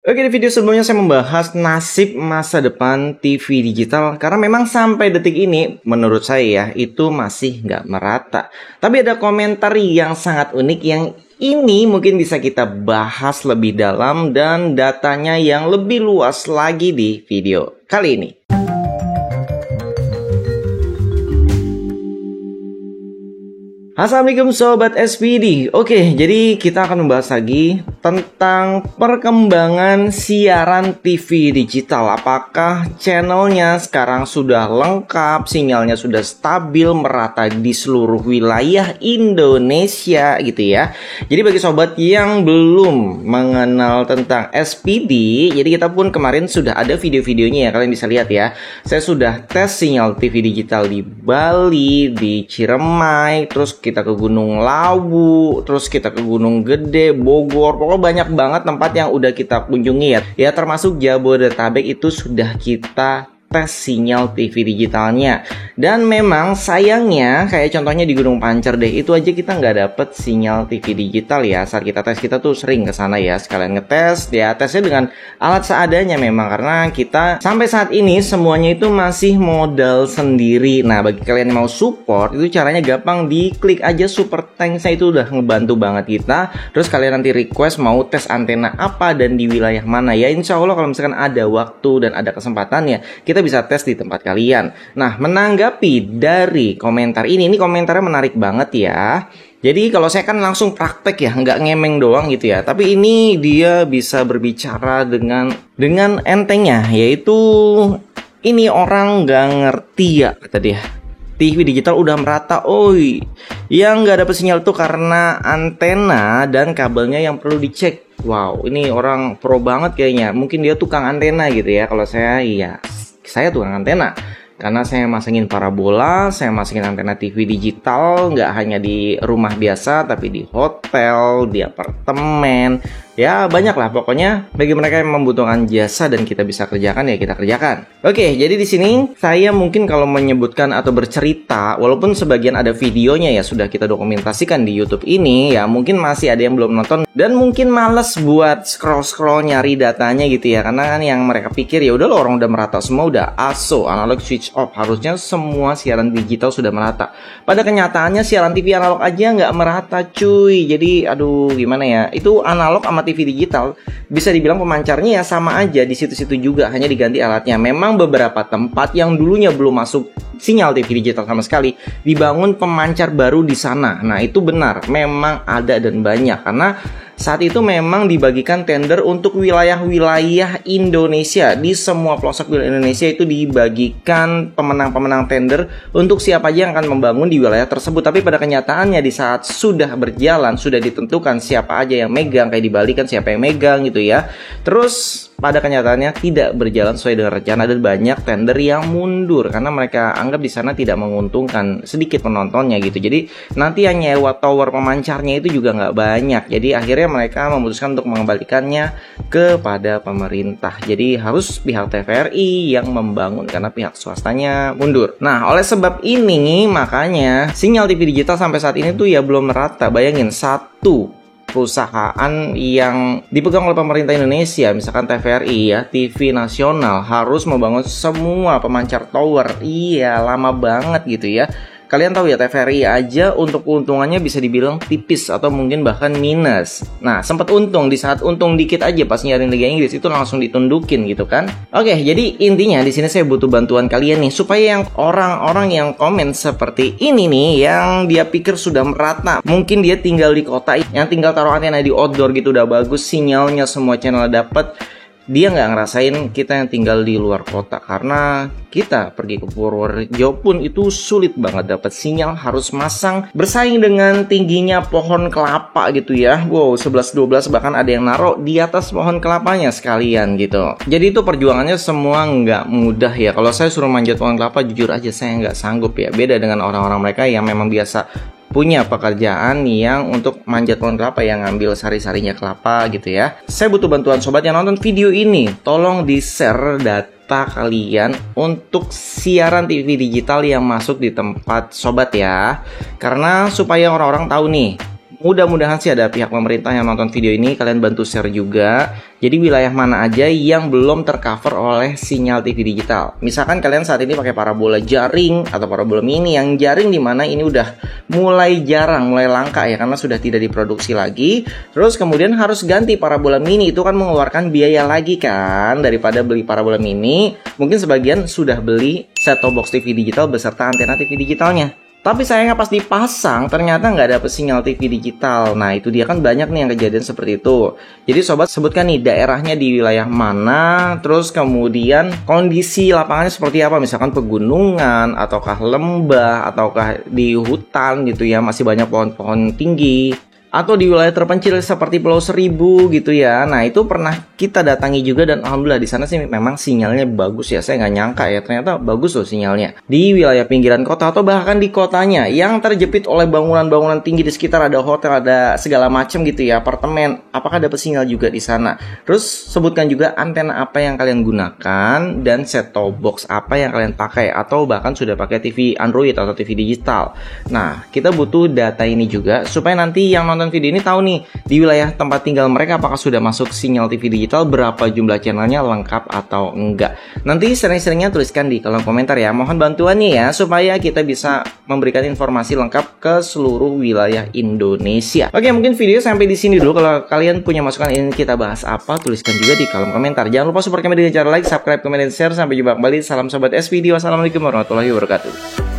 Oke, di video sebelumnya saya membahas nasib masa depan TV digital karena memang sampai detik ini menurut saya ya itu masih nggak merata. Tapi ada komentar yang sangat unik yang ini mungkin bisa kita bahas lebih dalam dan datanya yang lebih luas lagi di video kali ini. Assalamualaikum Sobat SPD. Oke, jadi kita akan membahas lagi tentang perkembangan siaran TV digital. Apakah channelnya sekarang sudah lengkap, sinyalnya sudah stabil, merata di seluruh wilayah Indonesia gitu ya. Jadi bagi sobat yang belum mengenal tentang SPD, jadi kita pun kemarin sudah ada video-videonya ya, kalian bisa lihat ya. Saya sudah tes sinyal TV digital di Bali, di Ciremai, terus kita ke Gunung Lawu, terus kita ke Gunung Gede, Bogor, pokoknya banyak banget tempat yang udah kita kunjungi ya. Ya termasuk Jabodetabek itu sudah kita tes sinyal TV digitalnya. Dan memang sayangnya kayak contohnya di Gunung Pancer deh, itu aja kita nggak dapet sinyal TV digital ya. Saat kita tes, kita tuh sering ke sana ya, sekalian ngetes ya, tesnya dengan alat seadanya memang karena kita sampai saat ini semuanya itu masih modal sendiri. Nah bagi kalian yang mau support itu caranya gampang, diklik aja super thanks-nya, itu udah ngebantu banget kita. Terus kalian nanti request mau tes antena apa dan di wilayah mana ya, insya Allah kalau misalkan ada waktu dan ada kesempatannya kita bisa tes di tempat kalian. Nah, menanggapi dari komentar ini komentarnya menarik banget ya. Jadi kalau saya kan langsung praktek ya, nggak ngemeng doang gitu ya. Tapi ini dia bisa berbicara dengan entengnya, yaitu ini orang nggak ngerti ya kata dia. TV digital udah merata, oi. Yang nggak dapet sinyal tuh karena antena dan kabelnya yang perlu dicek. Wow, ini orang pro banget kayaknya. Mungkin dia tukang antena gitu ya. Kalau saya tukang antena karena saya masangin parabola, saya masangin antena TV digital, nggak hanya di rumah biasa tapi di hotel, di apartemen, ya banyak lah pokoknya. Bagi mereka yang membutuhkan jasa dan kita bisa kerjakan ya kita kerjakan. Oke, jadi di sini saya mungkin kalau menyebutkan atau bercerita, walaupun sebagian ada videonya ya sudah kita dokumentasikan di YouTube ini ya, mungkin masih ada yang belum nonton dan mungkin males buat scroll nyari datanya gitu ya, karena kan yang mereka pikir ya udah lo orang udah merata semua, udah ASO, analog switch off, harusnya semua siaran digital sudah merata. Pada kenyataannya siaran TV analog aja nggak merata cuy. Jadi aduh gimana ya, itu analog sama TV digital bisa dibilang pemancarnya ya sama aja di situ-situ juga, hanya diganti alatnya. Memang beberapa tempat yang dulunya belum masuk sinyal TV digital sama sekali dibangun pemancar baru di sana. Nah itu benar, memang ada dan banyak karena saat itu memang dibagikan tender untuk wilayah-wilayah Indonesia. Di semua pelosok wilayah Indonesia itu dibagikan pemenang-pemenang tender untuk siapa aja yang akan membangun di wilayah tersebut. Tapi pada kenyataannya di saat sudah berjalan, sudah ditentukan siapa aja yang megang, kayak di Bali kan siapa yang megang gitu ya. Terus pada kenyataannya tidak berjalan sesuai dengan rencana dan banyak tender yang mundur karena mereka anggap di sana tidak menguntungkan sedikit penontonnya gitu. Jadi nanti yang nyewa tower pemancarnya itu juga nggak banyak. Jadi akhirnya mereka memutuskan untuk mengembalikannya kepada pemerintah. Jadi harus pihak TVRI yang membangun karena pihak swastanya mundur. Nah, oleh sebab ini makanya sinyal TV digital sampai saat ini tuh ya belum merata. Bayangin satu perusahaan yang dipegang oleh pemerintah Indonesia, misalkan TVRI ya, TV nasional, harus membangun semua pemancar tower. Iya, lama banget gitu ya. Kalian tahu ya TVRI aja untuk keuntungannya bisa dibilang tipis atau mungkin bahkan minus. Nah sempat untung, di saat untung dikit aja pas nyiarin Liga Inggris itu langsung ditundukin gitu kan. Oke, jadi intinya di sini saya butuh bantuan kalian nih supaya yang orang-orang yang komen seperti ini nih, yang dia pikir sudah merata, mungkin dia tinggal di kota yang tinggal taruh antena di outdoor gitu udah bagus, sinyalnya semua channel dapat. Dia nggak ngerasain kita yang tinggal di luar kota, karena kita pergi ke Purworejo pun itu sulit banget dapat sinyal, harus masang bersaing dengan tingginya pohon kelapa gitu ya. Wow, 11-12 bahkan ada yang naruh di atas pohon kelapanya sekalian gitu. Jadi itu perjuangannya semua nggak mudah ya. Kalau saya suruh manjat pohon kelapa jujur aja saya nggak sanggup ya. Beda dengan orang-orang mereka yang memang biasa punya pekerjaan yang untuk manjat pohon kelapa, yang ngambil sari-sarinya kelapa gitu ya. Saya butuh bantuan sobat yang nonton video ini. Tolong di-share data kalian untuk siaran TV digital yang masuk di tempat sobat ya. Karena supaya orang-orang tahu nih, mudah-mudahan sih ada pihak pemerintah yang nonton video ini, kalian bantu share juga. Jadi wilayah mana aja yang belum tercover oleh sinyal TV digital. Misalkan kalian saat ini pakai parabola jaring atau parabola mini, yang jaring di mana ini udah mulai jarang, mulai langka ya, karena sudah tidak diproduksi lagi. Terus kemudian harus ganti parabola mini, itu kan mengeluarkan biaya lagi kan, daripada beli parabola mini. Mungkin sebagian sudah beli set-top box TV digital beserta antena TV digitalnya. Tapi sayangnya pas dipasang ternyata nggak dapet sinyal TV digital. Nah itu dia, kan banyak nih yang kejadian seperti itu. Jadi sobat, sebutkan nih daerahnya di wilayah mana, terus kemudian kondisi lapangannya seperti apa. Misalkan pegunungan, ataukah lembah, ataukah di hutan gitu ya, masih banyak pohon-pohon tinggi, atau di wilayah terpencil seperti Pulau Seribu gitu ya. Nah itu pernah kita datangi juga, dan alhamdulillah di sana sih memang sinyalnya bagus ya. Saya nggak nyangka ya, ternyata bagus loh sinyalnya. Di wilayah pinggiran kota atau bahkan di kotanya yang terjepit oleh bangunan-bangunan tinggi, di sekitar ada hotel, ada segala macam gitu ya, apartemen. Apakah dapat sinyal juga di sana? Terus sebutkan juga antena apa yang kalian gunakan dan set-top box apa yang kalian pakai, atau bahkan sudah pakai TV Android atau TV digital. Nah kita butuh data ini juga supaya nanti yang nonton video ini tahu nih di wilayah tempat tinggal mereka apakah sudah masuk sinyal TV digital, berapa jumlah channelnya, lengkap atau enggak. Nanti sering-seringnya tuliskan di kolom komentar ya. Mohon bantuannya ya supaya kita bisa memberikan informasi lengkap ke seluruh wilayah Indonesia. Oke, mungkin video sampai di sini dulu. Kalau kalian punya masukan ingin kita bahas apa, tuliskan juga di kolom komentar. Jangan lupa support kami dengan cara like, subscribe, komen, dan share. Sampai jumpa kembali. Salam sobat SVD. Wassalamualaikum warahmatullahi wabarakatuh.